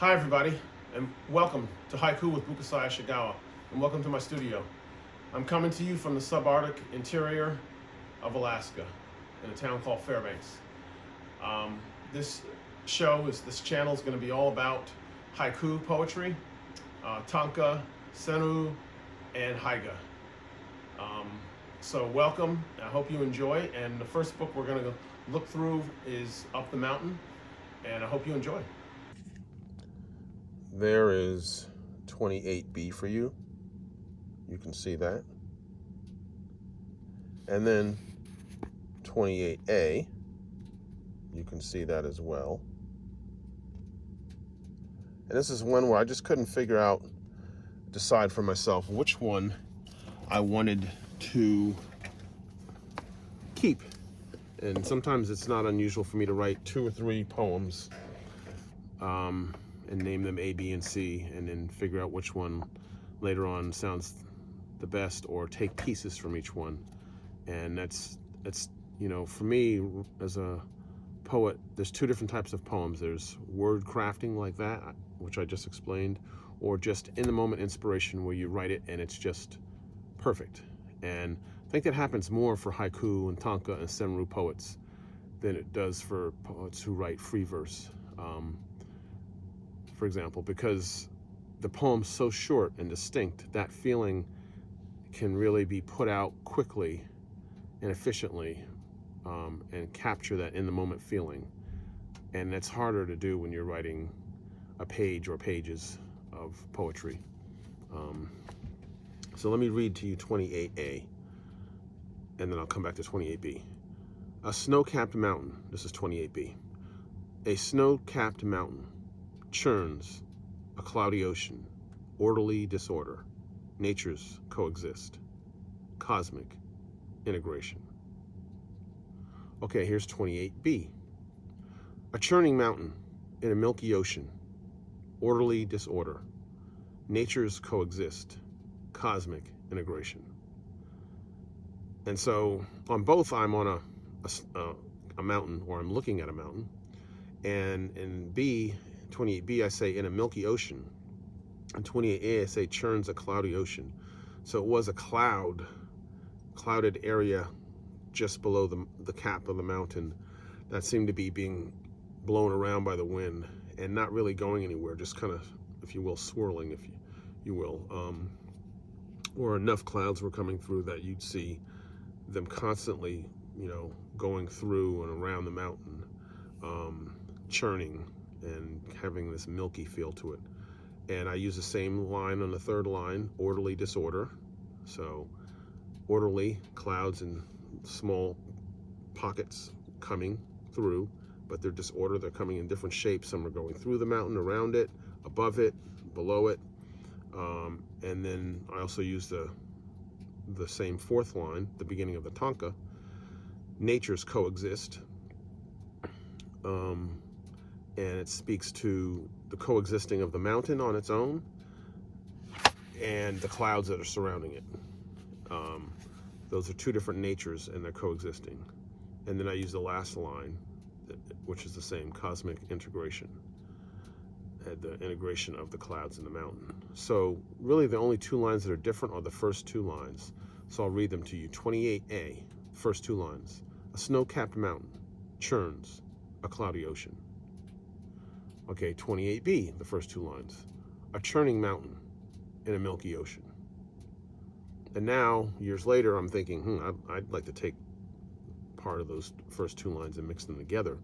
Hi everybody, and welcome to Haiku with Bukasaya Shigawa, and welcome to my studio. I'm coming to you from the subarctic interior of Alaska, in a town called Fairbanks. This channel is going to be all about haiku poetry, tanka, senu, and haiga. So welcome, I hope you enjoy, and the first book we're going to look through is Up the Mountain, and I hope you enjoy. There is 28B for you. You can see that. And then 28A, you can see that as well. And this is one where I just couldn't decide for myself which one I wanted to keep. And sometimes it's not unusual for me to write 2 or 3 poems and name them A, B, and C, and then figure out which one later on sounds the best, or take pieces from each one. And that's you know, for me as a poet, there's 2 different types of poems. There's word crafting like that, which I just explained, or just in the moment inspiration where you write it and it's just perfect. And I think that happens more for haiku and tanka and senru poets than it does for poets who write free verse. For example, because the poem's so short and distinct, that feeling can really be put out quickly and efficiently, and capture that in the moment feeling. And that's harder to do when you're writing a page or pages of poetry. So let me read to you 28A, and then I'll come back to 28B. A snow-capped mountain, this is 28B. A snow-capped mountain churns a cloudy ocean, orderly disorder, natures coexist, cosmic integration. Okay, here's 28B. A churning mountain in a milky ocean, orderly disorder, natures coexist, cosmic integration. And so on both, I'm on a mountain, or I'm looking at a mountain. And in B, 28B, I say in a milky ocean. And 28A, I say churns a cloudy ocean. So it was a clouded area just below the cap of the mountain that seemed to be being blown around by the wind and not really going anywhere, just kind of, if you will, swirling, if you will. Or enough clouds were coming through that you'd see them constantly, you know, going through and around the mountain, churning and having this milky feel to it. And I use the same line on the third line, orderly disorder. So orderly, clouds in small pockets coming through, but they're disorder. They're coming in different shapes. Some are going through the mountain, around it, above it, below it. And then I also use the same fourth line, the beginning of the tanka. Natures coexist. And it speaks to the coexisting of the mountain on its own and the clouds that are surrounding it. Those are 2 different natures, and they're coexisting. And then I use the last line, which is the same, cosmic integration, the integration of the clouds and the mountain. So really the only 2 lines that are different are the first 2 lines. So I'll read them to you. 28A, first 2 lines. A snow-capped mountain churns a cloudy ocean. Okay, 28B, the first 2 lines. A churning mountain in a milky ocean. And now, years later, I'm thinking, I'd like to take part of those first 2 lines and mix them together.